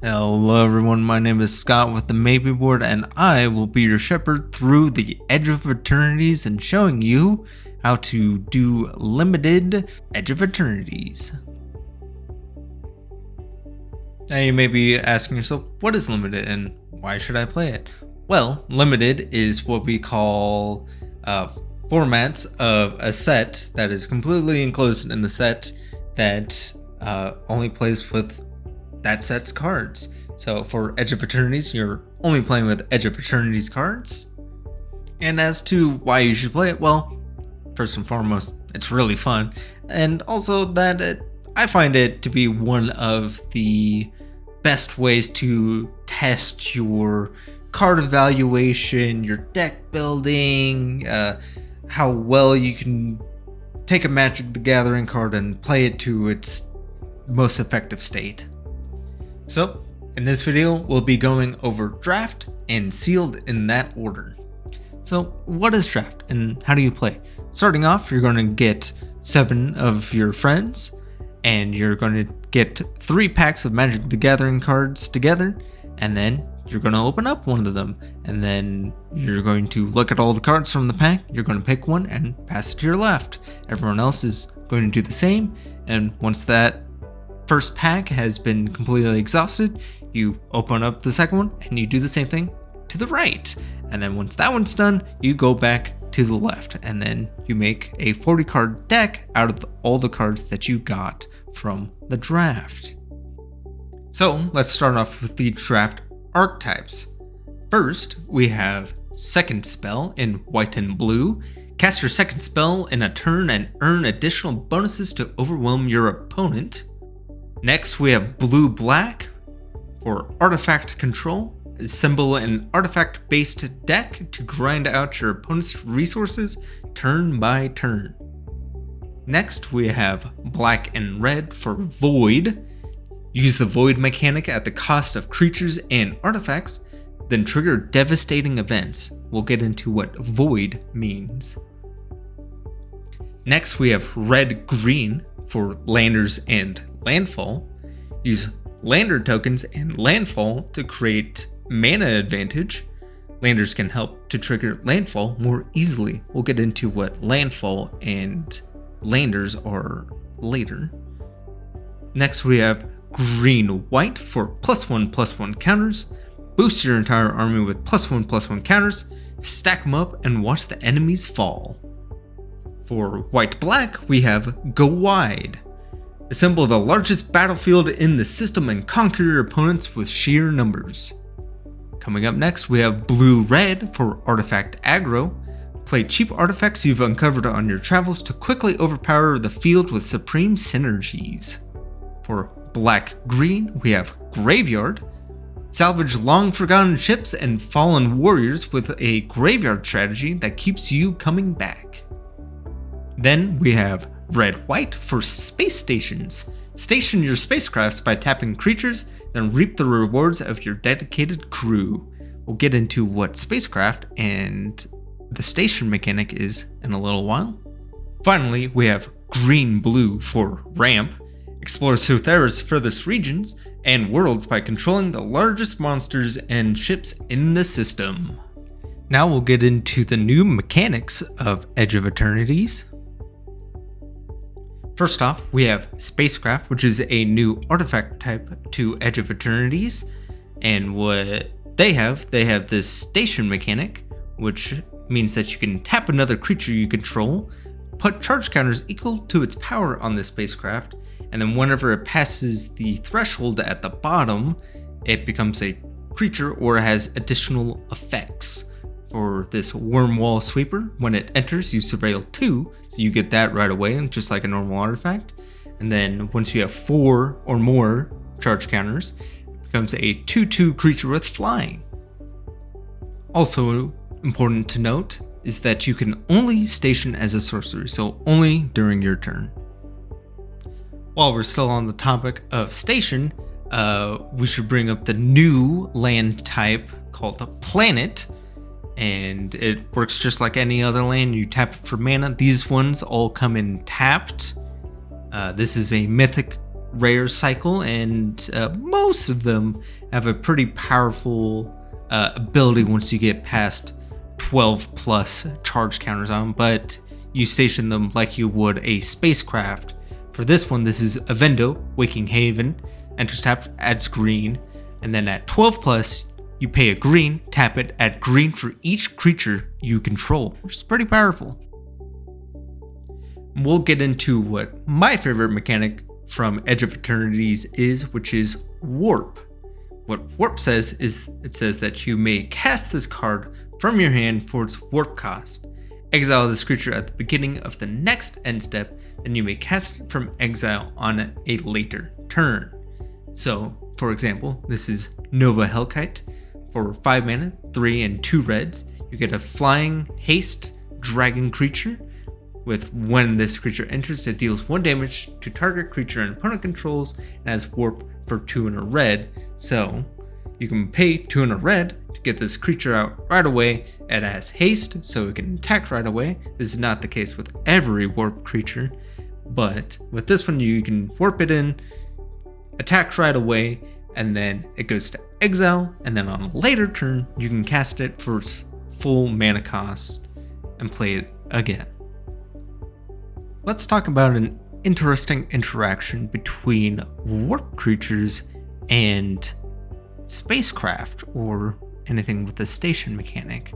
Hello everyone, my name is Scott with the Maybe board, and I will be your shepherd through the Edge of Eternities and showing you how to do limited Edge of Eternities. Now you may be asking yourself, what is limited and why should I play it? Well, limited is what we call formats of a set that is completely enclosed in the set that only plays with that set's cards. So for Edge of Eternities, you're only playing with Edge of Eternities cards. And as to why you should play it, well, first and foremost, it's really fun. And also that I find it to be one of the best ways to test your card evaluation, your deck building, how well you can take a Magic the Gathering card and play it to its most effective state. So, in this video, we'll be going over draft and sealed in that order. So, what is draft and how do you play? Starting off, you're going to get 7 of your friends, and you're going to get 3 packs of Magic the Gathering cards together, and then you're going to open up one of them, and then you're going to look at all the cards from the pack, you're going to pick one and pass it to your left. Everyone else is going to do the same, and once that first pack has been completely exhausted, you open up the second one and you do the same thing to the right. And then once that one's done, you go back to the left, and then you make a 40 card deck out of all the cards that you got from the draft. So let's start off with the draft archetypes. First, we have second spell in white and blue. Cast your second spell in a turn and earn additional bonuses to overwhelm your opponent. Next, we have blue-black for artifact control. Assemble an artifact-based deck to grind out your opponent's resources turn by turn. Next, we have black and red for void. Use the void mechanic at the cost of creatures and artifacts, then trigger devastating events. We'll get into what void means. Next, we have red-green for landers and landfall. Use lander tokens and landfall to create mana advantage. Landers can help to trigger landfall more easily. We'll get into what landfall and landers are later. Next, we have green-white for +1/+1 counters. Boost your entire army with +1/+1 counters. Stack them up and watch the enemies fall. For white-black, we have go wide. Assemble the largest battlefield in the system and conquer your opponents with sheer numbers. Coming up next, we have blue-red for artifact aggro. Play cheap artifacts you've uncovered on your travels to quickly overpower the field with supreme synergies. For black-green, we have graveyard. Salvage long-forgotten ships and fallen warriors with a graveyard strategy that keeps you coming back. Then we have red-white for space stations. Station your spacecrafts by tapping creatures, then reap the rewards of your dedicated crew. We'll get into what spacecraft and the station mechanic is in a little while. Finally, we have green-blue for ramp. Explore Sothera's furthest regions and worlds by controlling the largest monsters and ships in the system. Now we'll get into the new mechanics of Edge of Eternities. First off, we have Spacecraft, which is a new artifact type to Edge of Eternities. And what they have this station mechanic, which means that you can tap another creature you control, put charge counters equal to its power on this spacecraft, and then whenever it passes the threshold at the bottom, it becomes a creature or has additional effects. For this Wormwall Sweeper, when it enters, you surveil 2, so you get that right away, just like a normal artifact. And then once you have 4 or more charge counters, it becomes a 2/2 creature with flying. Also important to note is that you can only station as a sorcery, so only during your turn. While we're still on the topic of station, we should bring up the new land type called a planet. And it works just like any other land. You tap it for mana. These ones all come in tapped. This is a mythic rare cycle, and most of them have a pretty powerful ability once you get past 12 plus charge counters on them, but you station them like you would a spacecraft. For this one, this is Avendo, Waking Haven, enters tapped, adds green, and then at 12 plus, you pay a green, tap it, add green for each creature you control, which is pretty powerful. We'll get into what my favorite mechanic from Edge of Eternities is, which is Warp. What Warp says is, it says that you may cast this card from your hand for its warp cost. Exile this creature at the beginning of the next end step, then you may cast it from exile on a later turn. So, for example, this is Nova Hellkite. For 5 mana, 3 and 2 reds, you get a flying haste dragon creature. With when this creature enters, it deals 1 damage to target creature and opponent controls, and has warp for 2 and a red. So you can pay 2 and a red to get this creature out right away. It has haste, so it can attack right away. This is not the case with every warp creature, but with this one you can warp it in, attack right away, and then it goes to exile, and then on a later turn you can cast it for its full mana cost and play it again. Let's talk about an interesting interaction between warp creatures and spacecraft, or anything with a station mechanic.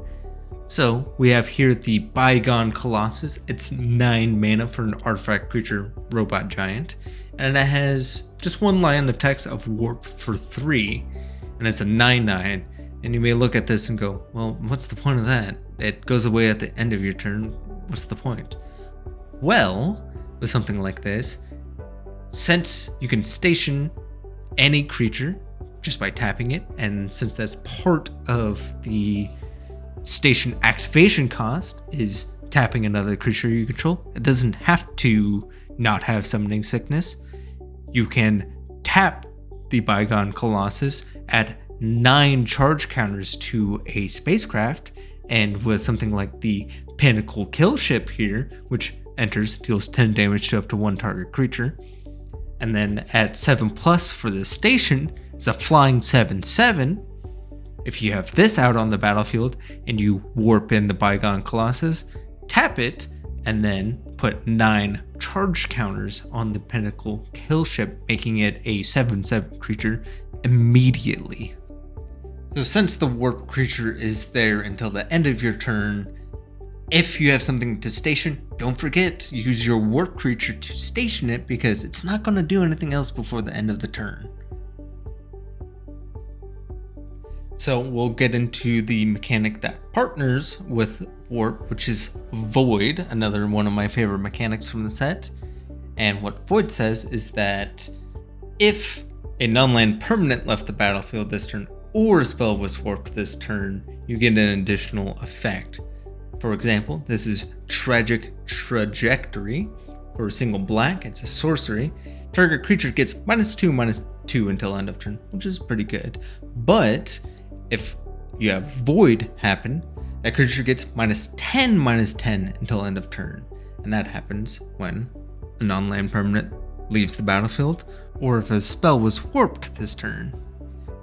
So we have here the Bygone Colossus. It's 9 mana for an artifact creature robot giant, and it has just 1 line of text of warp for 3, and it's a 9/9. And you may look at this and go, well, what's the point of that? It goes away at the end of your turn. What's the point? Well, with something like this, since you can station any creature just by tapping it, and since that's part of the station activation cost is tapping another creature you control, it doesn't have to not have summoning sickness. You can tap the Bygone Colossus, add 9 charge counters to a spacecraft, and with something like the Pinnacle Kill Ship here, which enters, deals 10 damage to up to 1 target creature. And then at 7+ for the station, it's a flying 7/7. If you have this out on the battlefield and you warp in the Bygone Colossus, tap it, and then put 9 charge counters on the Pinnacle Kill Ship, making it a 7/7 creature immediately. So since the warp creature is there until the end of your turn, if you have something to station, don't forget, use your warp creature to station it, because it's not going to do anything else before the end of the turn. So we'll get into the mechanic that partners with warp, which is Void, another one of my favorite mechanics from the set. And what Void says is that if a non-land permanent left the battlefield this turn, or a spell was warped this turn, you get an additional effect. For example, this is Tragic Trajectory. For a single black, it's a sorcery. Target creature gets -2/-2 until end of turn, which is pretty good. But if you have Void happen, that creature gets -10/-10 until end of turn. And that happens when a non-land permanent leaves the battlefield, or if a spell was warped this turn.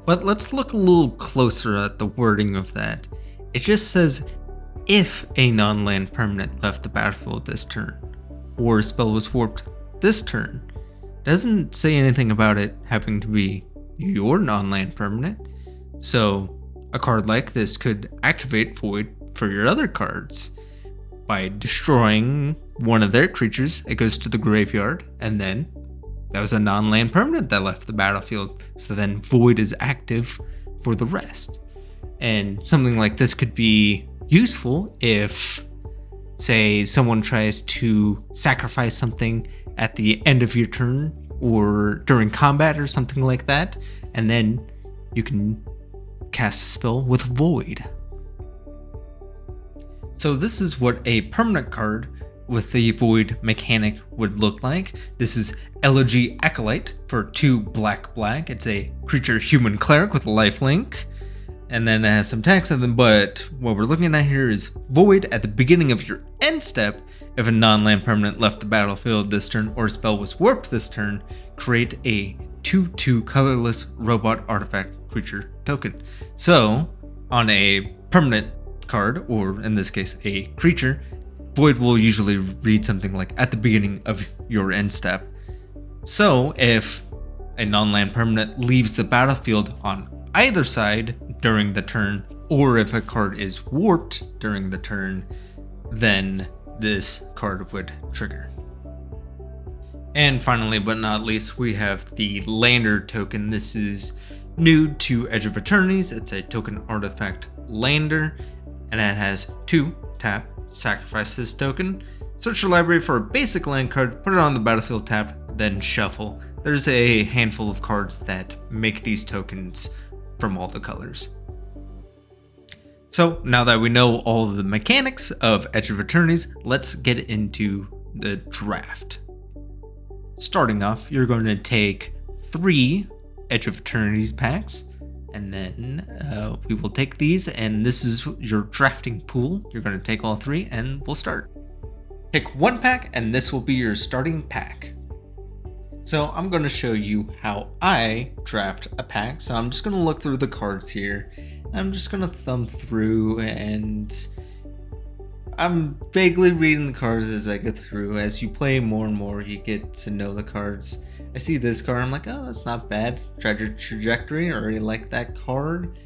But let's look a little closer at the wording of that. It just says, if a non-land permanent left the battlefield this turn, or a spell was warped this turn. Doesn't say anything about it having to be your non-land permanent. So a card like this could activate Void for your other cards. By destroying one of their creatures, it goes to the graveyard, and then that was a non-land permanent that left the battlefield. So then Void is active for the rest. And something like this could be useful if, say, someone tries to sacrifice something at the end of your turn or during combat or something like that, and then you can cast a spell with Void. So this is what a permanent card with the Void mechanic would look like. This is Elegy Acolyte for 2 black. It's a creature human cleric with a lifelink. and then it has some text, and then but what we're looking at here is void at the beginning of your end step. If a non-land permanent left the battlefield this turn or a spell was warped this turn, create a 2/2 colorless robot artifact creature token. So on a permanent card, or in this case a creature, void will usually read something like at the beginning of your end step. So if a non-land permanent leaves the battlefield on either side during the turn, or if a card is warped during the turn, then this card would trigger. And finally, but not least, we have the Lander token. This is new to Edge of Eternities. It's a token artifact Lander, and it has 2 tap, sacrifice this token, search your library for a basic land card, put it on the battlefield tap, then shuffle. There's a handful of cards that make these tokens from all the colors. So now that we know all of the mechanics of Edge of Eternities, let's get into the draft. Starting off, you're going to take 3 Edge of Eternities packs, and then we will take these, and this is your drafting pool. You're going to take all 3, and we'll start. Pick 1 pack, and this will be your starting pack. So I'm going to show you how I draft a pack. So I'm just going to look through the cards here. I'm just going to thumb through, and I'm vaguely reading the cards as I go through. As you play more and more, you get to know the cards. I see this card, I'm like, oh, that's not bad. Tragic Trajectory, I already like that card.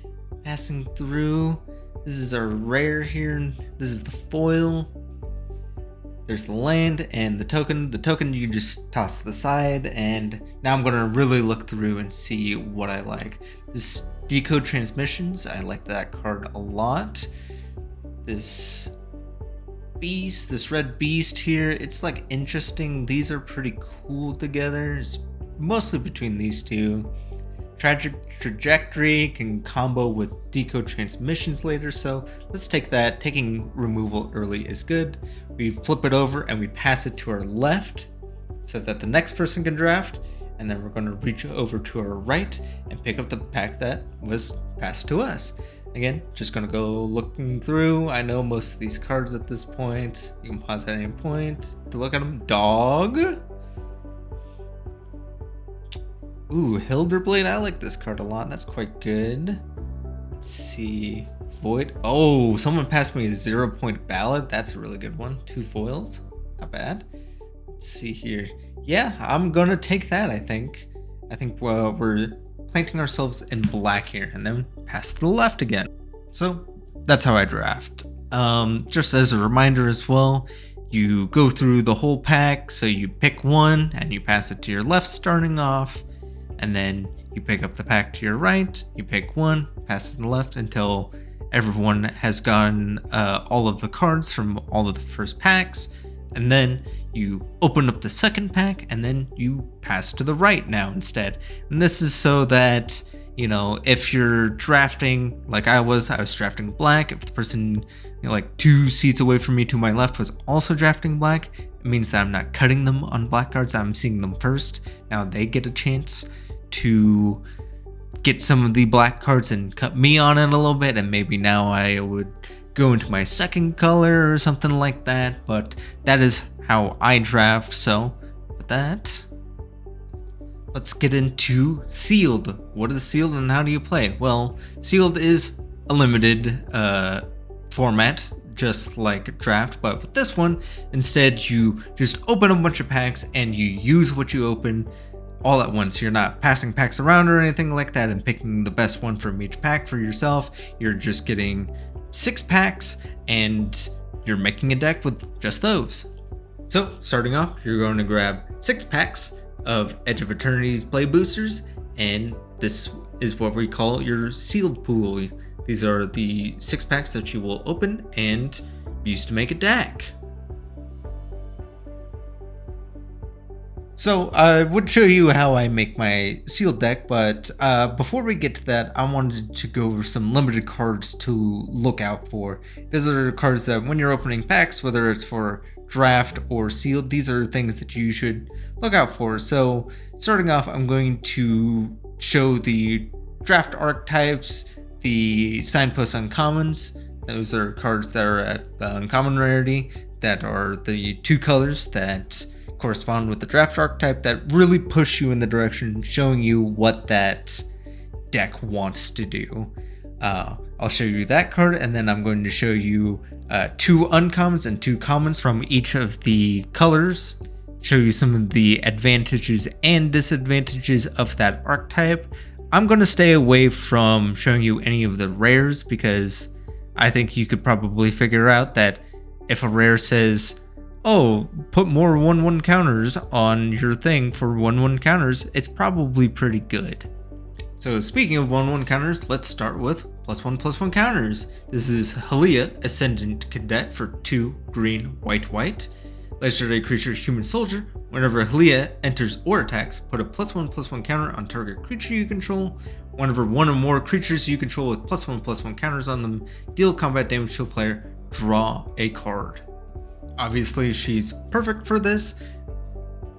Passing through. This is our rare here. This is the foil. There's the land and the token. The token you just toss to the side, and now I'm gonna really look through and see what I like. This Decode Transmissions, I like that card a lot. This beast, this red beast here, it's like interesting. These are pretty cool together. It's mostly between these two. Tragic Trajectory can combo with Decode Transmissions later, so let's take that. Taking removal early is good. We flip it over and we pass it to our left so that the next person can draft, and then we're going to reach over to our right and pick up the pack that was passed to us. Again, just going to go looking through. I know most of these cards at this point. You can pause at any point to look at them. Dog. Ooh, Hilderblade. I like this card a lot. That's quite good. Let's see. Void. Oh, someone passed me a 0-point ballad. That's a really good one. 2 foils. Not bad. Let's see here. Yeah, I'm going to take that, I think. We're planting ourselves in black here and then pass to the left again. So that's how I draft. Just as a reminder as well, you go through the whole pack. So you pick one and you pass it to your left starting off. And then you pick up the pack to your right, you pick one, pass to the left until everyone has gotten all of the cards from all of the first packs. And then you open up the second pack and then you pass to the right now instead. And this is so that, you know, if you're drafting like I was drafting black. If the person, you know, like 2 seats away from me to my left was also drafting black, it means that I'm not cutting them on black cards. I'm seeing them first. Now they get a chance to get some of the black cards and cut me on it a little bit, and maybe now I would go into my second color or something like that, but that is how I draft. So with that, let's get into Sealed. What is Sealed and how do you play? Well, Sealed is a limited format, just like Draft, but with this one, instead you just open a bunch of packs and you use what you open all at once. You're not passing packs around or anything like that and picking the best one from each pack for yourself. You're just getting 6 packs and you're making a deck with just those. So starting off, you're going to grab 6 packs of Edge of Eternities play boosters, and this is what we call your sealed pool. These are the 6 packs that you will open and use to make a deck. So I would show you how I make my sealed deck, but before we get to that, I wanted to go over some limited cards to look out for. These are cards that when you're opening packs, whether it's for draft or sealed, these are things that you should look out for. So starting off, I'm going to show the draft archetypes, the Signpost Uncommons. Those are cards that are at the uncommon rarity, that are the 2 colors that correspond with the draft archetype, that really push you in the direction showing you what that deck wants to do. I'll show you that card, and then I'm going to show you 2 uncommons and 2 commons from each of the colors, show you some of the advantages and disadvantages of that archetype. I'm going to stay away from showing you any of the rares because I think you could probably figure out that if a rare says, oh, put more 1/1 counters on your thing for 1/1 counters, it's probably pretty good. So speaking of 1/1 counters, let's start with +1/+1 counters. This is Halia, Ascendant Cadet for 2 green, white. Legendary creature, Human Soldier. Whenever Halia enters or attacks, put a +1/+1 counter on target creature you control. Whenever one or more creatures you control with +1/+1 counters on them deal combat damage to a player, draw a card. Obviously, she's perfect for this.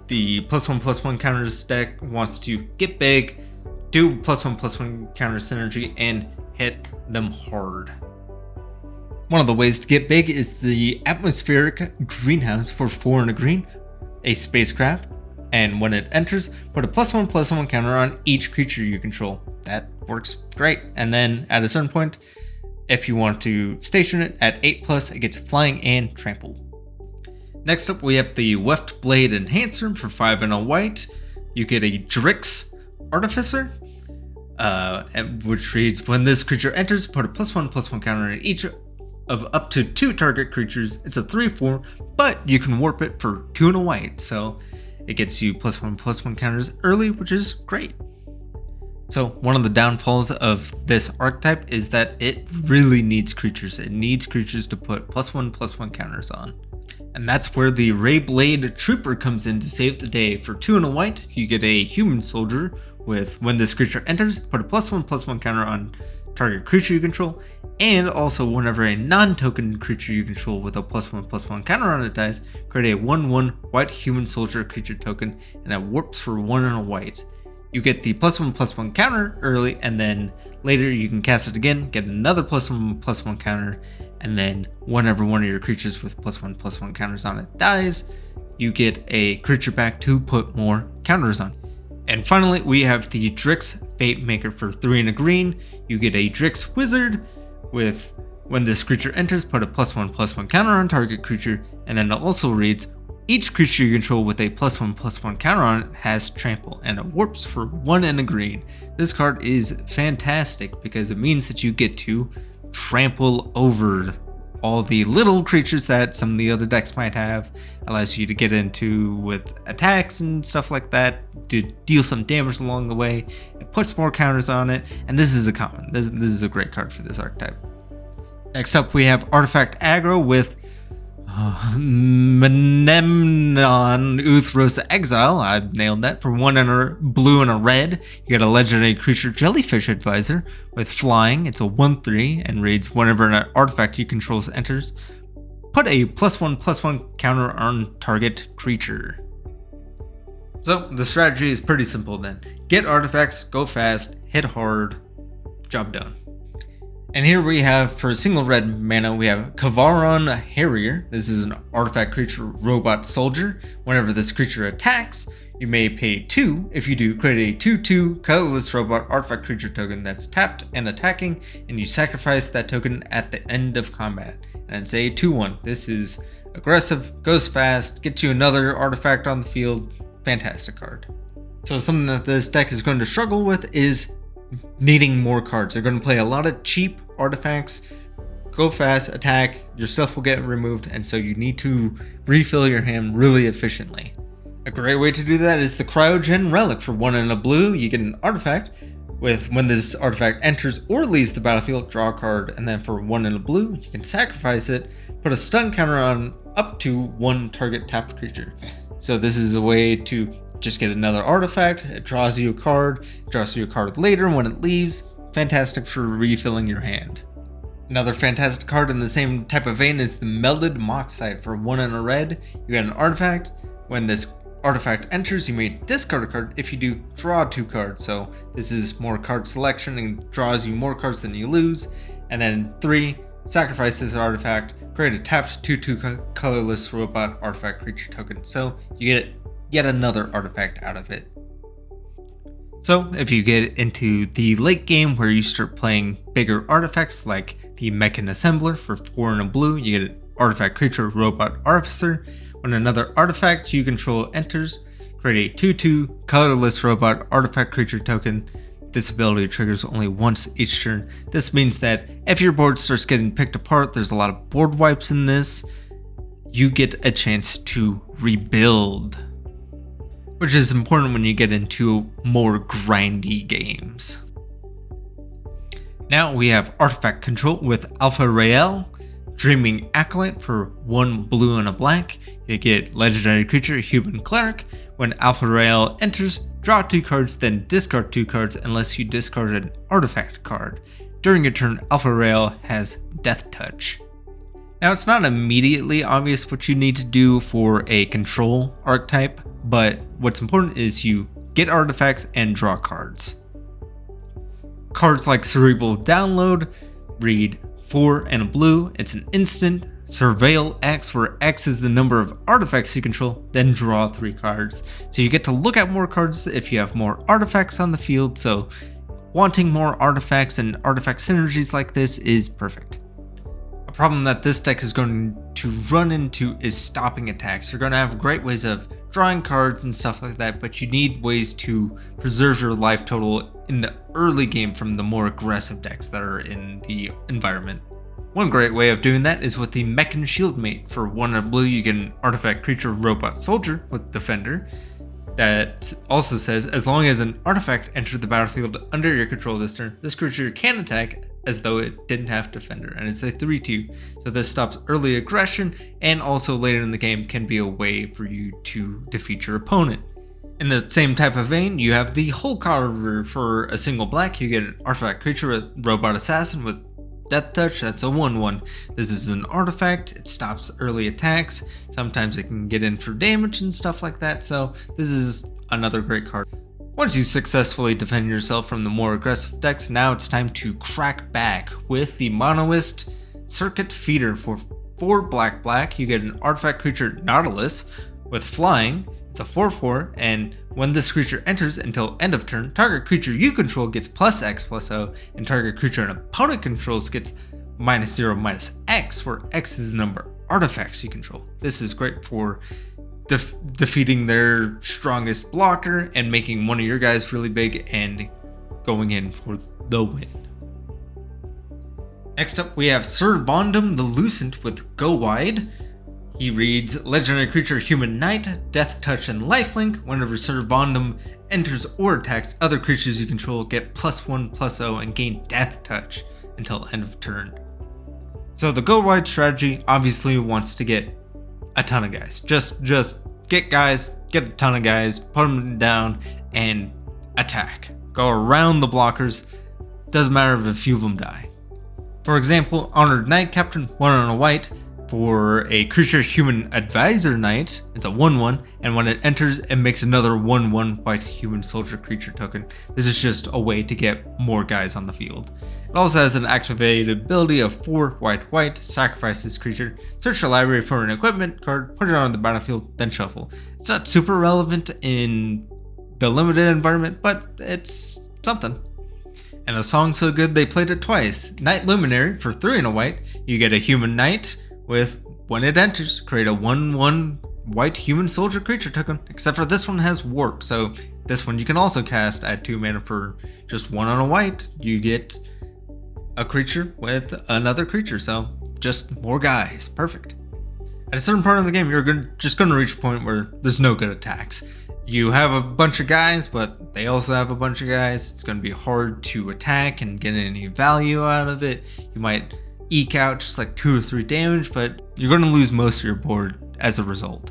The +1/+1 counters deck wants to get big, do +1/+1 counter synergy, and hit them hard. One of the ways to get big is the Atmospheric Greenhouse for 4 and a green, a spacecraft, and when it enters, put a +1/+1 counter on each creature you control. That works great. And then at a certain point, if you want to station it at 8+, it gets flying and trample. Next up, we have the Weft Blade Enhancer for 5 and a white. You get a Drix Artificer, which reads, when this creature enters, put a +1/+1 counter on each of up to 2 target creatures. It's a 3/4, but you can warp it for 2 and a white, so it gets you +1/+1 counters early, which is great. So one of the downfalls of this archetype is that it really needs creatures. It needs creatures to put +1/+1 counters on. And that's where the Rayblade Trooper comes in to save the day. For 2 and a white, you get a Human Soldier with, when this creature enters, put a +1/+1 counter on target creature you control, and also whenever a non-token creature you control with a +1/+1 counter on it dies, create a 1/1 white Human Soldier creature token, and it warps for 1 and a white. You get the +1/+1 counter early, and then later you can cast it again, get another +1/+1 counter, and then whenever one of your creatures with +1/+1 counters on it dies, you get a creature back to put more counters on. And finally, we have the Drix Fate Maker for 3 and a green. You get a Drix Wizard with, when this creature enters, put a +1/+1 counter on target creature, and then it also reads, each creature you control with a +1/+1 counter on it has trample, and it warps for 1 and a green. This card is fantastic because it means that you get to trample over all the little creatures that some of the other decks might have. Allows you to get into with attacks and stuff like that, to deal some damage along the way. It puts more counters on it, and this is a common. This is a great card for this archetype. Next up, we have Artifact Aggro with Mnemon Uthros Exile. I nailed that. For 1 and a blue and a red, you get a legendary creature Jellyfish Advisor with flying. It's a 1/3 and reads, whenever an artifact you control enters, put a +1/+1 counter on target creature. So the strategy is pretty simple then. Get artifacts, go fast, hit hard, job done. And here we have, for a single red mana, we have Kavaron Harrier. This is an artifact creature robot soldier. Whenever this creature attacks, you may pay 2. If you do, create a 2/2 colorless robot artifact creature token that's tapped and attacking, and you sacrifice that token at the end of combat. And it's a 2/1. This is aggressive, goes fast, gets you another artifact on the field. Fantastic card. So something that this deck is going to struggle with is needing more cards. They're going to play a lot of cheap artifacts, go fast, attack, your stuff will get removed, and so you need to refill your hand really efficiently. A great way to do that is the Cryogen Relic. For 1 and a blue, you get an artifact with, when this artifact enters or leaves the battlefield, draw a card, and then for 1 and a blue, you can sacrifice it, put a stun counter on up to 1 target tapped creature. So this is a way to just get another artifact. It draws you a card, later when it leaves. Fantastic for refilling your hand. Another fantastic card in the same type of vein is the Melded Moxite. For 1 and a red, you get an artifact. When this artifact enters, you may discard a card. If you do, draw 2 cards. So this is more card selection and draws you more cards than you lose. And then 3, sacrifice this artifact, create a tapped 2/2 colorless robot artifact creature token. So you get yet another artifact out of it. So if you get into the late game where you start playing bigger artifacts like the Mechan Assembler for 4 and a blue, you get an artifact creature robot artificer. When another artifact you control enters, create a 2/2 colorless robot artifact creature token. This ability triggers only once each turn. This means that if your board starts getting picked apart, there's a lot of board wipes in this, you get a chance to rebuild, which is important when you get into more grindy games. Now we have artifact control with Alpha Rael, Dreaming Acolyte for 1 blue and a black. You get legendary creature Human Cleric. When Alpha Rael enters, draw 2 cards, then discard 2 cards unless you discard an artifact card. During your turn, Alpha Rael has Death Touch. Now it's not immediately obvious what you need to do for a control archetype, but what's important is you get artifacts and draw cards. Cards like Cerebral Download read 4 and a blue, it's an instant. Surveil X, where X is the number of artifacts you control, then draw 3 cards. So you get to look at more cards if you have more artifacts on the field, so wanting more artifacts and artifact synergies like this is perfect. A problem that this deck is going to run into is stopping attacks. You're going to have great ways of drawing cards and stuff like that, but you need ways to preserve your life total in the early game from the more aggressive decks that are in the environment. One great way of doing that is with the Mechan Shieldmate. For 1 and a blue, you get an artifact creature robot soldier with Defender. That also says, as long as an artifact entered the battlefield under your control this turn, this creature can attack as though it didn't have Defender, and it's a 3/2. So this stops early aggression, and also later in the game can be a way for you to defeat your opponent. In the same type of vein, you have the Hull Carver. For a single black, you get an artifact creature with Robot Assassin with Death Touch. That's a 1/1. This is an artifact, it stops early attacks, sometimes it can get in for damage and stuff like that, so this is another great card. Once you successfully defend yourself from the more aggressive decks, now it's time to crack back with the Monoist Circuit Feeder. For 4 black, you get an artifact creature Nautilus with flying. It's a 4/4, and when this creature enters until end of turn, target creature you control gets +X/+O, and target creature an opponent controls gets -0/-X, where X is the number of artifacts you control. This is great for defeating their strongest blocker and making one of your guys really big and going in for the win. Next up, we have Sir Vondum the Lucent with Go Wide. He reads legendary creature Human Knight, Death Touch, and Lifelink. Whenever Sir Vondum enters or attacks, other creatures you control get +1/+O and gain Death Touch until end of turn. So the Go Wide strategy obviously wants to get a ton of guys. Just get guys, get a ton of guys, put them down, and attack. Go around the blockers. Doesn't matter if a few of them die. For example, Honored Knight Captain, 1 and a white. For a creature Human Advisor Knight, it's a 1/1, and when it enters, it makes another 1/1 white human soldier creature token. This is just a way to get more guys on the field. It also has an activated ability of 4 white, sacrifice this creature, search your library for an equipment card, put it on the battlefield, then shuffle. It's not super relevant in the limited environment, but it's something. And a song so good they played it twice. Night Luminary, for 3 and a white, you get a Human Knight with, when it enters, create a 1/1 white human soldier creature token, except for this one has warp, so this one you can also cast at 2 mana. For just 1 on a white, you get a creature with another creature, so just more guys. Perfect. At a certain part of the game, you're just going to reach a point where there's no good attacks. You have a bunch of guys, but they also have a bunch of guys. It's going to be hard to attack and get any value out of it. You might eke out just like 2 or 3 damage, but you're going to lose most of your board as a result.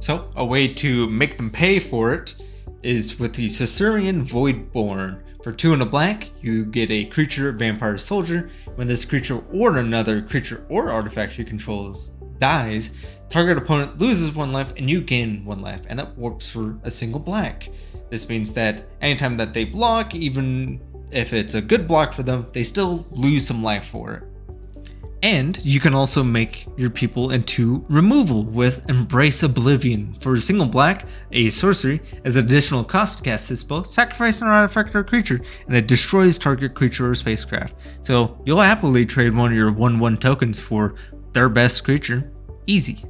So a way to make them pay for it is with the Caesarean Voidborn. For 2 and a black, you get a creature Vampire Soldier. When this creature or another creature or artifact you control dies, Target opponent loses 1 life and you gain 1 life, and it warps for a single black. This means that anytime that they block, even if it's a good block for them, they still lose some life for it. And you can also make your people into removal with Embrace Oblivion. For a single black, a sorcery, as an additional cost to cast this spell, sacrifice an artifact or creature, and it destroys target creature or spacecraft. So you'll happily trade one of your 1/1 tokens for their best creature. Easy.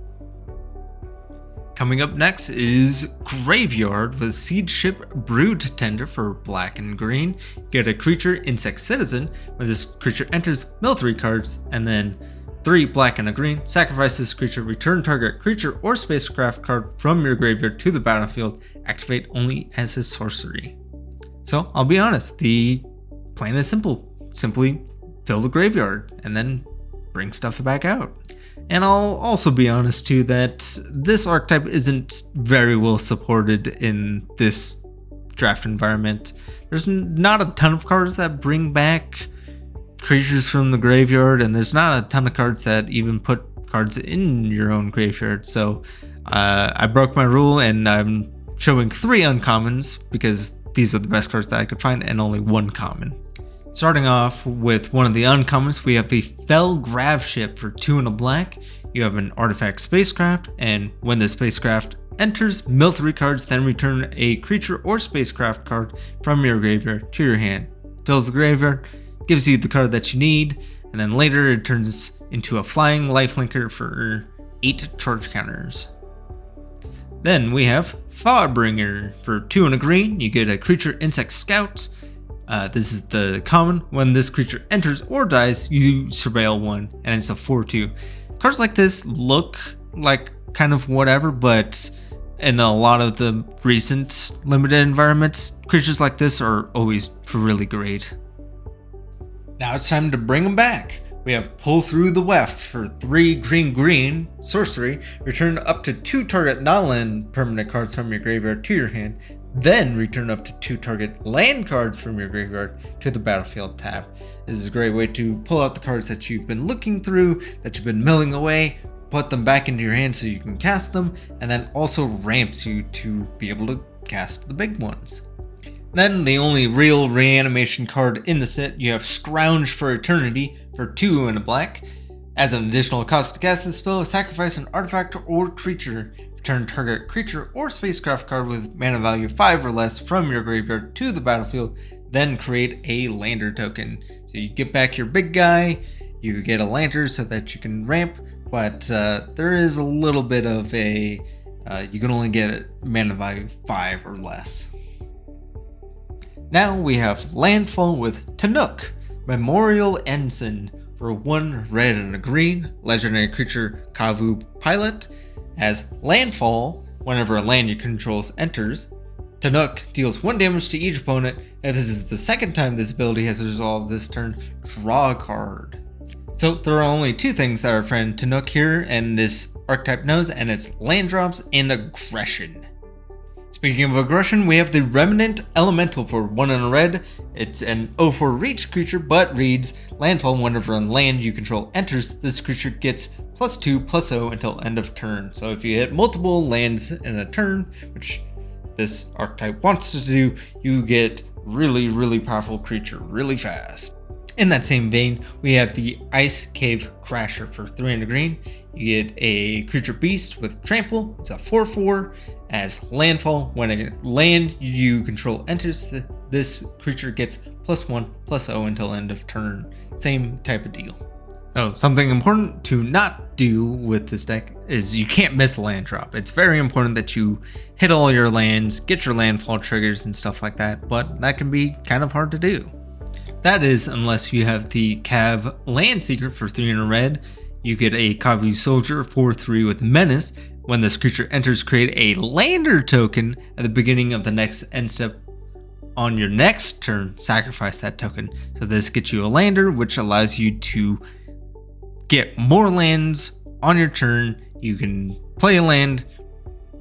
Coming up next is Graveyard with Siege Ship Brood Tender for black and green. Get a creature, Insect Citizen. When this creature enters, mill 3 cards, and then 3 black and a green. Sacrifice this creature, return target creature or spacecraft card from your graveyard to the battlefield. Activate only as a sorcery. So I'll be honest, the plan is simple. Simply fill the graveyard and then bring stuff back out. And I'll also be honest too that this archetype isn't very well supported in this draft environment. There's not a ton of cards that bring back creatures from the graveyard, and there's not a ton of cards that even put cards in your own graveyard. So I broke my rule and I'm showing 3 uncommons because these are the best cards that I could find, and only 1 common. Starting off with one of the uncommons, we have the Fell Grav Ship for 2 and a black. You have an artifact spacecraft, and when the spacecraft enters, mill 3 cards, then return a creature or spacecraft card from your graveyard to your hand. Fills the graveyard, gives you the card that you need, and then later it turns into a flying lifelinker for 8 charge counters. Then we have Thawbringer for 2 and a green. You get a creature, Insect Scout. This is the common. When this creature enters or dies, you surveil 1, and it's a 4/2. Cards like this look like kind of whatever, but in a lot of the recent limited environments, creatures like this are always really great. Now it's time to bring them back. We have Pull Through the Weft for 3 green sorcery. Return up to 2 target non-land permanent cards from your graveyard to your hand. Then return up to 2 target land cards from your graveyard to the battlefield tab. This is a great way to pull out the cards that you've been looking through, that you've been milling away, put them back into your hand so you can cast them, and then also ramps you to be able to cast the big ones. Then the only real reanimation card in the set, you have Scrounge for Eternity for 2 and a black. As an additional cost to cast this spell, sacrifice an artifact or creature. Return target creature or spacecraft card with mana value 5 or less from your graveyard to the battlefield, then create a lander token. So you get back your big guy, you get a lantern so that you can ramp, but there is a little bit of a, you can only get mana value 5 or less. Now we have Landfall with Tanook, Memorial Ensign for 1 red and a green, legendary creature Kavu Pilot. As Landfall, whenever a land you control enters, Tanook deals 1 damage to each opponent. If this is the second time this ability has resolved this turn, draw a card. So there are only 2 things that our friend Tanook here and this archetype knows, and it's land drops and aggression. Speaking of aggression, we have the Remnant Elemental for 1 and a red. It's an 0/4 reach creature, but reads Landfall. Whenever a land you control enters, this creature gets +2/+0 until end of turn. So if you hit multiple lands in a turn, which this archetype wants to do, you get really powerful creature really fast. In that same vein, we have the Ice Cave Crasher for 3 and a green. You get a creature beast with trample. It's a 4/4. As landfall, when a land you control enters, this creature gets +1/+0 until end of turn. Same type of deal. So something important to not do with this deck is you can't miss a land drop. It's very important that you hit all your lands, get your landfall triggers and stuff like that, but that can be kind of hard to do. That is, unless you have the Cav Land Seeker for 3 and a red. You get a Kavu Soldier 4/3 with Menace. When this creature enters, create a lander token at the beginning of the next end step. On your next turn, sacrifice that token. So this gets you a lander, which allows you to get more lands on your turn. You can play a land,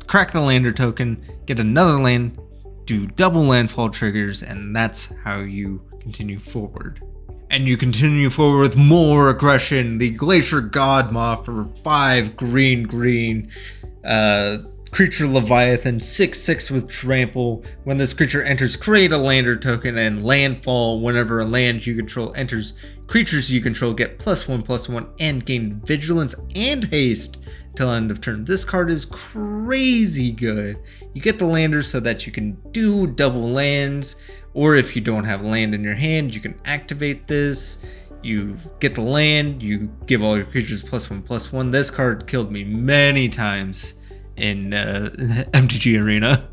crack the lander token, get another land, do double landfall triggers, and that's how you continue forward. And you continue forward with more aggression. The Glacier Godmoth for 5 green, creature Leviathan, 6/6 with trample. When this creature enters, create a lander token and landfall. Whenever a land you control enters, creatures you control get +1/+1 and gain vigilance and haste till end of turn. This card is crazy good. You get the lander so that you can do double lands, or if you don't have land in your hand, you can activate this. You get the land, you give all your creatures +1/+1. This card killed me many times in MTG Arena.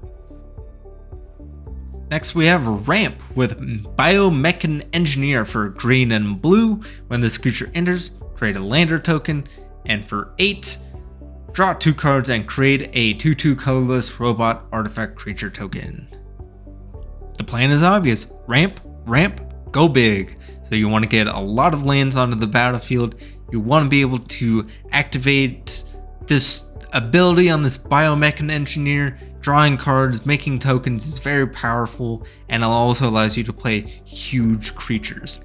Next we have Ramp with Biomechan Engineer for green and blue. When this creature enters, create a lander token, and for 8, draw 2 cards and create a 2/2 colorless robot artifact creature token. The plan is obvious. Ramp, go big. So you want to get a lot of lands onto the battlefield. You want to be able to activate this ability on this Biomechan Engineer. Drawing cards, making tokens is very powerful, and it also allows you to play huge creatures.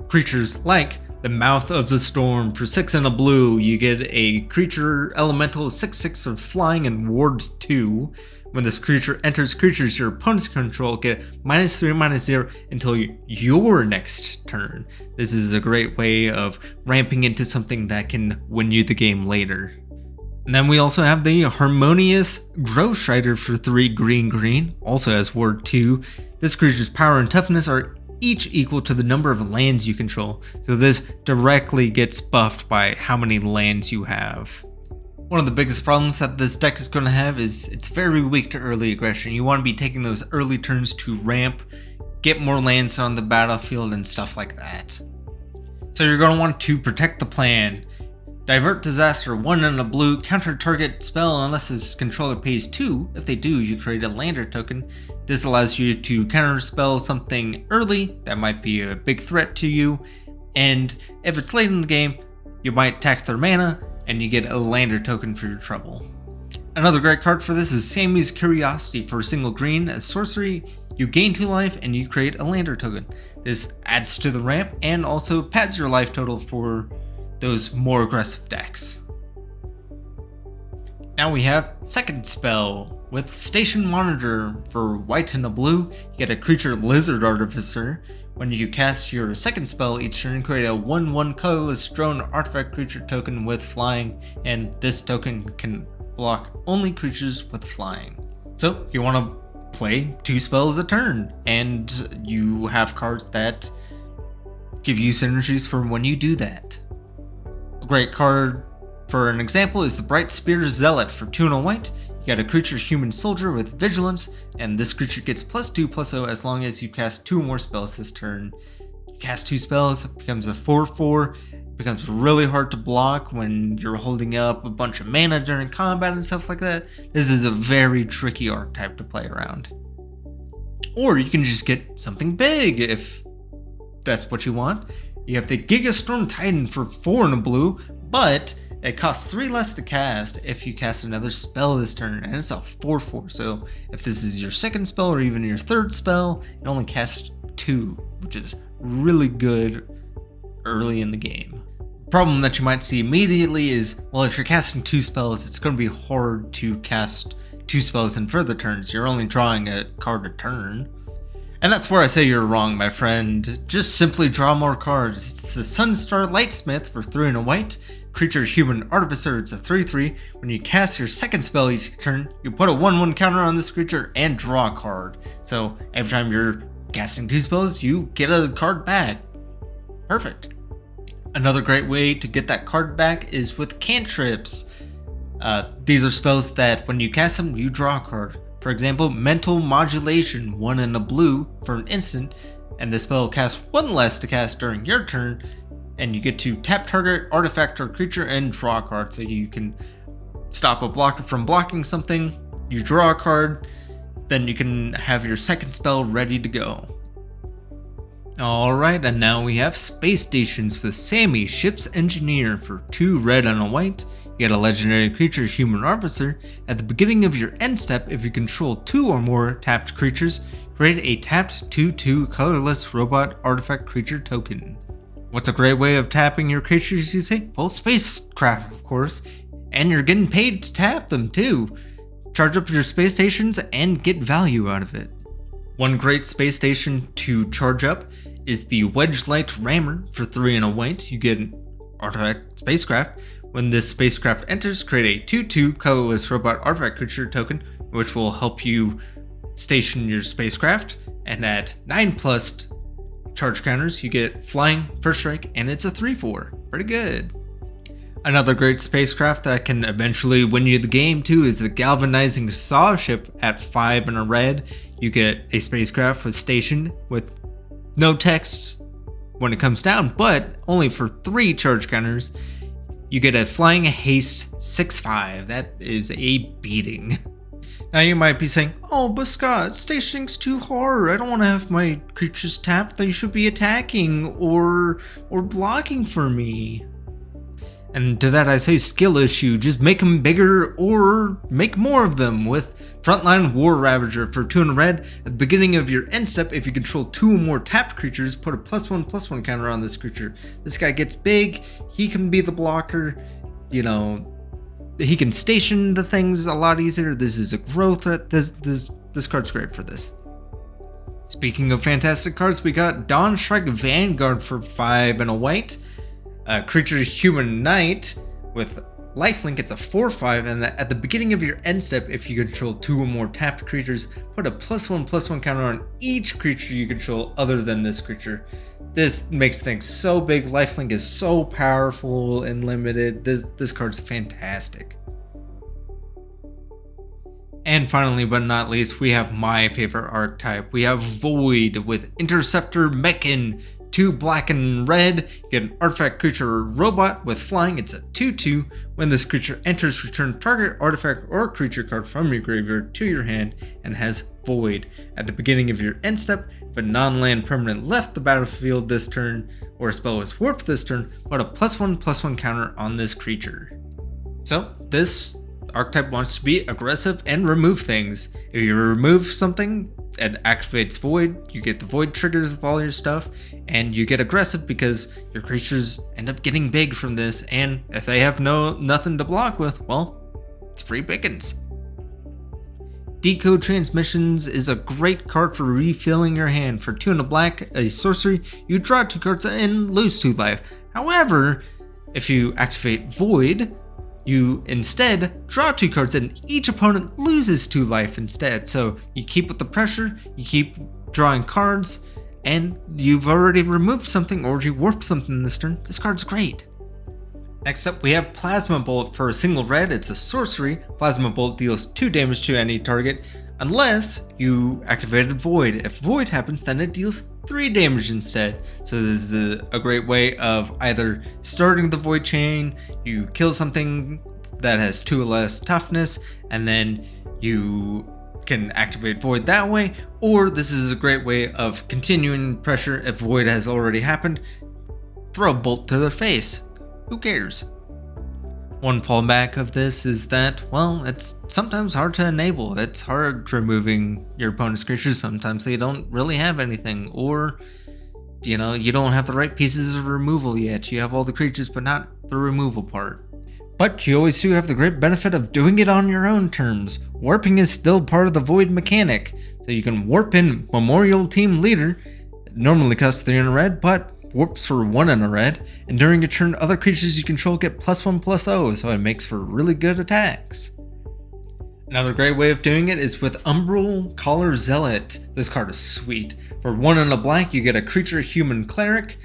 Creatures like the Mouth of the Storm for 6 and a blue. You get a creature elemental 6/6 of flying and ward 2. When this creature enters, creatures your opponents control get -3/-0 until your next turn. This is a great way of ramping into something that can win you the game later. And then we also have the Harmonious Growth Strider for 3 green, also has ward 2. This creature's power and toughness are each equal to the number of lands you control, so this directly gets buffed by how many lands you have. One of the biggest problems that this deck is going to have is it's very weak to early aggression. You want to be taking those early turns to ramp, get more lands on the battlefield and stuff like that. So you're going to want to protect the plan. Divert Disaster, 1 and a blue, counter target spell unless its controller pays 2. If they do, you create a lander token. This allows you to counter spell something early that might be a big threat to you, and if it's late in the game, you might tax their mana and you get a lander token for your trouble. Another great card for this is Sammy's Curiosity for a single green. As sorcery, you gain 2 life and you create a lander token. This adds to the ramp and also pads your life total for those more aggressive decks. Now we have second spell with Station Monitor for white and a blue. You get a creature Lizard Artificer. When you cast your second spell each turn, create a 1/1 colorless drone artifact creature token with flying, and this token can block only creatures with flying. So you want to play 2 spells a turn, and you have cards that give you synergies for when you do that. A great card for an example is the Bright Spear Zealot for 2 and a white. You got a creature Human Soldier with Vigilance, and this creature gets +2/+0 as long as you cast 2 or more spells this turn. You cast 2 spells, it becomes a 4/4. It becomes really hard to block when you're holding up a bunch of mana during combat and stuff like that. This is a very tricky archetype to play around. Or you can just get something big if that's what you want. You have the Gigastorm Titan for 4 and a blue, but it costs 3 less to cast if you cast another spell this turn, and it's a 4/4. So if this is your second spell or even your third spell, it only casts 2, which is really good early in the game. Problem that you might see immediately is, well, if you're casting 2 spells, it's going to be hard to cast 2 spells in further turns. You're only drawing a card a turn. And that's where I say you're wrong, my friend. Just simply draw more cards. It's the Sunstar Lightsmith for 3 and a white. Creature Human Artificer, it's a 3/3. When you cast your second spell each turn, you put a 1/1 counter on this creature and draw a card. So every time you're casting 2 spells, you get a card back. Perfect. Another great way to get that card back is with cantrips. These are spells that when you cast them, you draw a card. For example, Mental Modulation, 1 and a blue for an instant, and the spell casts 1 less to cast during your turn, and you get to tap target artifact or creature and draw a card. So you can stop a blocker from blocking something, you draw a card, then you can have your second spell ready to go. Alright, and now we have Space Stations with Sammy, Ship's Engineer for 2 red and a white. You get a legendary creature, Human Artificer. At the beginning of your end step, if you control 2 or more tapped creatures, create a tapped 2/2 colorless robot artifact creature token. What's a great way of tapping your creatures, you say? Well, spacecraft, of course. And you're getting paid to tap them too. Charge up your space stations and get value out of it. One great space station to charge up is the Wedge Light Rammer for 3 and a white. You get an artifact spacecraft. When this spacecraft enters, create a 2/2 colorless robot artifact creature token, which will help you station your spacecraft. And at 9+ charge counters, you get flying, first strike, and it's a 3/4. Pretty good. Another great spacecraft that can eventually win you the game too is the Galvanizing Saw Ship at 5 and a red. You get a spacecraft with station with no text when it comes down, but only for 3 charge counters. You get a flying haste 6/5. That is a beating. Now you might be saying, oh, but Scott, stationing's too hard. I don't want to have my creatures tapped. They should be attacking or blocking for me. And to that I say skill issue. Just make them bigger or make more of them with Frontline War Ravager for 2 and a red. At the beginning of your end step, if you control 2 or more tapped creatures, put a +1/+1 counter on this creature. This guy gets big. He can be the blocker. You know, he can station the things a lot easier. This is a growth threat. This card's great for this. Speaking of fantastic cards, we got Dawn Strike Vanguard for 5 and a white. Creature Human Knight with lifelink. It's a 4/5, and at the beginning of your end step, if you control 2 or more tapped creatures, put a +1/+1 counter on each creature you control other than this creature. This makes things so big. Lifelink is so powerful and limited. This card's fantastic. And finally, but not least, we have my favorite archetype. We have Void with Interceptor Mechan. 2 black and red. You get an artifact creature robot with flying. It's a 2/2. When this creature enters, return target artifact or creature card from your graveyard to your hand and has Void. At the beginning of your end step, if a non-land permanent left the battlefield this turn or a spell was warped this turn, put a +1/+1 counter on this creature. So this archetype wants to be aggressive and remove things. If you remove something, it activates Void. You get the Void triggers of all your stuff, and you get aggressive because your creatures end up getting big from this. And if they have nothing to block with, well, it's free pickings. Decode Transmissions is a great card for refilling your hand. For 2 and a black, a sorcery, you draw 2 cards and lose 2 life. However, if you activate Void, you instead draw 2 cards and each opponent loses 2 life instead. So you keep with the pressure, you keep drawing cards, and you've already removed something or you warped something this turn. This card's great. Next up, we have Plasma Bolt for a single red. It's a sorcery. Plasma Bolt deals 2 damage to any target unless you activated Void. If Void happens, then it deals 3 damage instead. So this is a great way of either starting the Void chain, you kill something that has 2 or less toughness, and then you can activate Void that way, or this is a great way of continuing pressure. If Void has already happened, throw a bolt to their face. Who cares? One fallback of this is that, well, it's sometimes hard to enable. It's hard removing your opponent's creatures. Sometimes they don't really have anything, or, you know, you don't have the right pieces of removal yet. You have all the creatures, but not the removal part. But you always do have the great benefit of doing it on your own terms. Warping is still part of the Void mechanic, so you can warp in Memorial Team Leader. It normally costs 3 and a red, but warps for 1 and a red, and during your turn, other creatures you control get +1/+0, so it makes for really good attacks. Another great way of doing it is with Umbral Collar Zealot. This card is sweet. For 1 and a black, you get a creature human cleric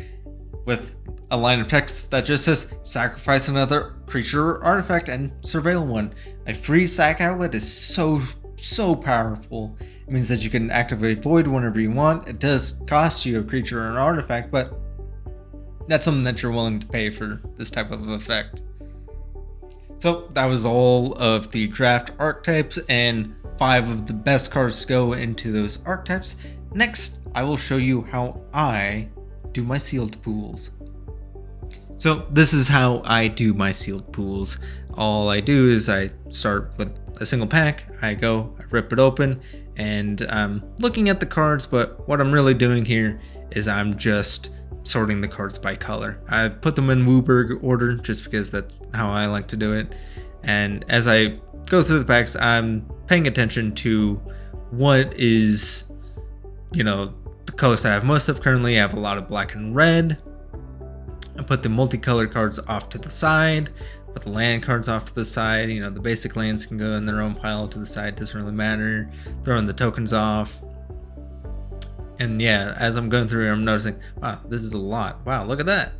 with a line of text that just says sacrifice another creature or artifact and surveil one. A free sack outlet is so powerful. It means that you can activate Void whenever you want. It does cost you a creature or an artifact, but that's something that you're willing to pay for this type of effect. So that was all of the draft archetypes and 5 of the best cards to go into those archetypes. Next, I will show you how I do my sealed pools. So this is how I do my sealed pools. All I do is I start with a single pack, I rip it open, and I'm looking at the cards, but what I'm really doing here is I'm just sorting the cards by color. I put them in Wooburg order just because that's how I like to do it. And as I go through the packs, I'm paying attention to what is, the colors that I have most of currently. I have a lot of black and red. I put the multicolored cards off to the side, put the land cards off to the side. The basic lands can go in their own pile to the side, doesn't really matter. Throwing the tokens off. And yeah, as I'm going through here, I'm noticing, wow, this is a lot. Wow, look at that.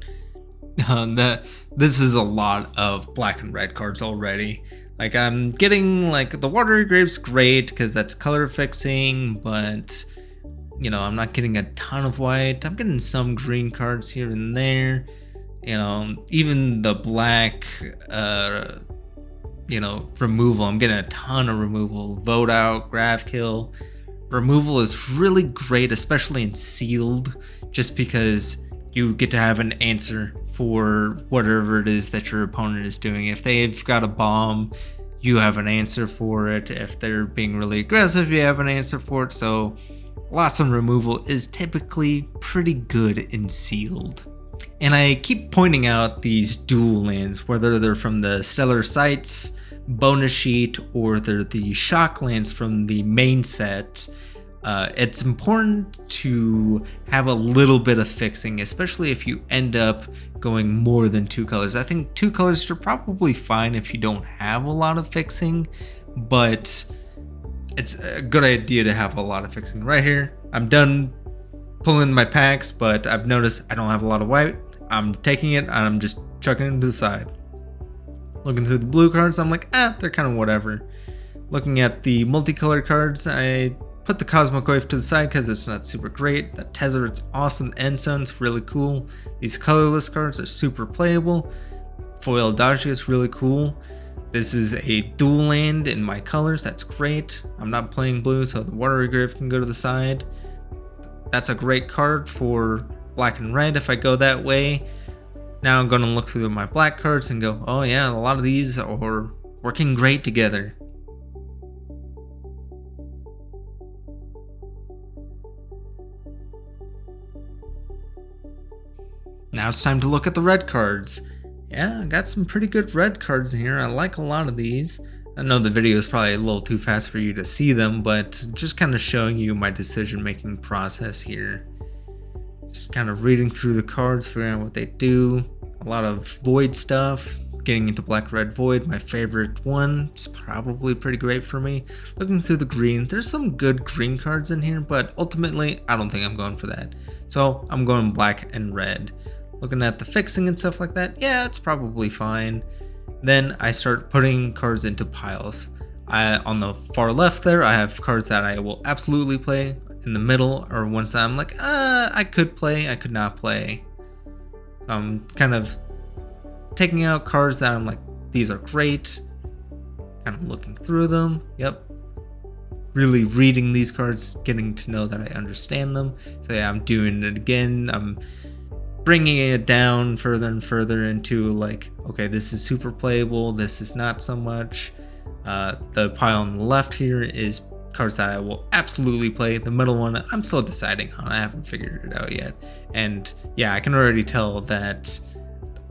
This is a lot of black and red cards already. Like, I'm getting, like, the Watery Grave's great because that's color fixing, but, I'm not getting a ton of white. I'm getting some green cards here and there. Even the black, removal, I'm getting a ton of removal. Vote out, graph kill. Removal is really great, especially in sealed, just because you get to have an answer for whatever it is that your opponent is doing. If they've got a bomb, you have an answer for it. If they're being really aggressive, you have an answer for it. So lots of removal is typically pretty good in sealed. And I keep pointing out these dual lands, whether they're from the Stellar Sights bonus sheet or they're the shock lands from the main set. It's important to have a little bit of fixing, especially if you end up going more than 2 colors. I think 2 colors are probably fine if you don't have a lot of fixing, but it's a good idea to have a lot of fixing. Right here, I'm done pulling my packs, but I've noticed I don't have a lot of white. I'm taking it and I'm just chucking it to the side. Looking through the blue cards, I'm like, they're kind of whatever. Looking at the multicolored cards, I put the Cosmic Wave to the side because it's not super great. The Tezzeret's awesome. Endzone's really cool. These colorless cards are super playable. Foil Adagio is really cool. This is a dual land in my colors. That's great. I'm not playing blue, so the Watery Grave can go to the side. That's a great card for black and red if I go that way. Now I'm going to look through my black cards and go, oh yeah, a lot of these are working great together. Now it's time to look at the red cards. Yeah, I got some pretty good red cards in here. I like a lot of these. I know the video is probably a little too fast for you to see them, but just kind of showing you my decision-making process here. Just kind of reading through the cards, figuring out what they do. A lot of void stuff. Getting into black, red, void, my favorite one. It's probably pretty great for me. Looking through the green, there's some good green cards in here, but ultimately, I don't think I'm going for that. So I'm going black and red. Looking at the fixing and stuff like that, yeah, it's probably fine. Then I start putting cards into piles. On the far left there, I have cards that I will absolutely play. In the middle are ones that I'm like, I could play, I could not play. So I'm kind of taking out cards that I'm like, these are great. Kind of looking through them, yep. Really reading these cards, getting to know that I understand them. So yeah, I'm doing it again. I'm bringing it down further and further into like, okay, this is super playable, this is not so much. The pile on the left here is cards that I will absolutely play. The middle one, I'm still deciding on. I haven't figured it out yet. And yeah, I can already tell that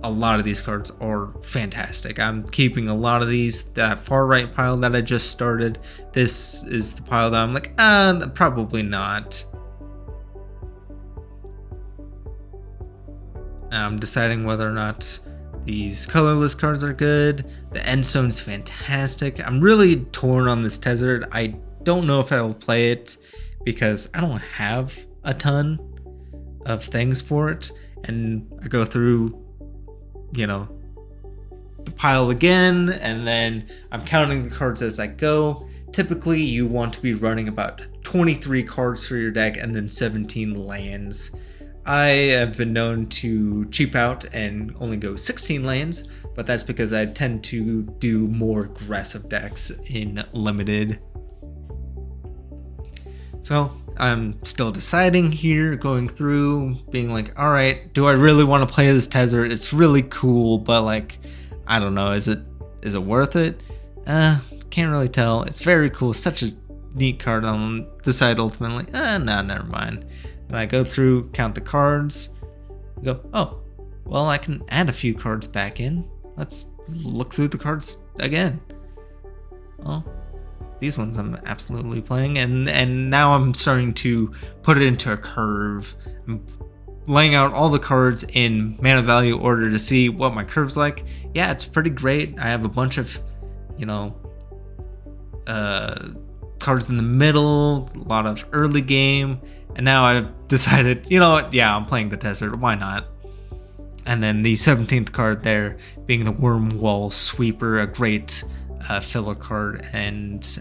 a lot of these cards are fantastic. I'm keeping a lot of these. That far right pile that I just started, this is the pile that I'm like, probably not. I'm deciding whether or not these colorless cards are good. The Endzone's fantastic. I'm really torn on this Tezzeret. I don't know if I'll play it because I don't have a ton of things for it. And I go through, the pile again, and then I'm counting the cards as I go. Typically, you want to be running about 23 cards for your deck and then 17 lands. I have been known to cheap out and only go 16 lands, but that's because I tend to do more aggressive decks in limited. So I'm still deciding here, going through, being like, all right, do I really want to play this Tezzeret? It's really cool, but like, I don't know, is it worth it? Can't really tell. It's very cool, such a neat card. I'll decide ultimately, no, never mind. And I go through, count the cards, You go, oh, well, I can add a few cards back in. Let's look through the cards again. Well, these ones I'm absolutely playing, and now I'm starting to put it into a curve. I'm laying out all the cards in mana value order to see what my curve's like. Yeah, it's pretty great. I have a bunch of, cards in the middle, a lot of early game, and now I've decided, you know what, yeah, I'm playing the desert, why not? And then the 17th card there being the Wormwall Sweeper, a great filler card, and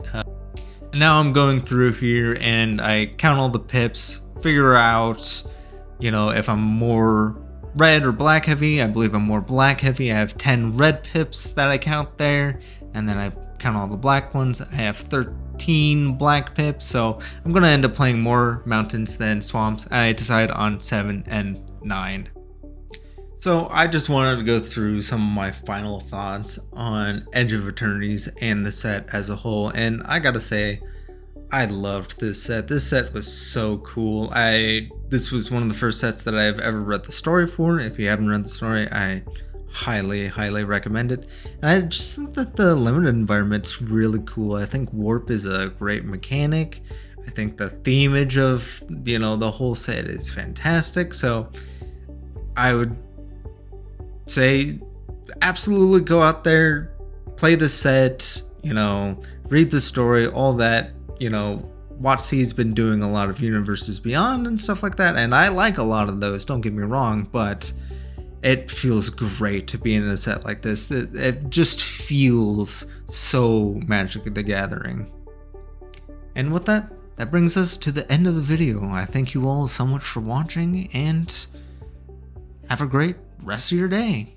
now I'm going through here and I count all the pips, figure out, if I'm more red or black heavy. I believe I'm more black heavy. I have 10 red pips that I count there, and then I count all the black ones. I have 13 black pips, so I'm gonna end up playing more mountains than swamps. I decide on 7 and 9. So I just wanted to go through some of my final thoughts on Edge of Eternities and the set as a whole, and I gotta say, I loved this set. This set was so cool. This was one of the first sets that I've ever read the story for. If you haven't read the story, I highly recommend it. And I just think that the limited environment's really cool. I think warp is a great mechanic. I think the themage of, the whole set is fantastic. So I would say absolutely go out there, play the set, read the story, all that. WotC's been doing a lot of Universes Beyond and stuff like that, and I like a lot of those, don't get me wrong, but it feels great to be in a set like this. It just feels so Magic the Gathering. And with that brings us to the end of the video. I thank you all so much for watching, and have a great rest of your day.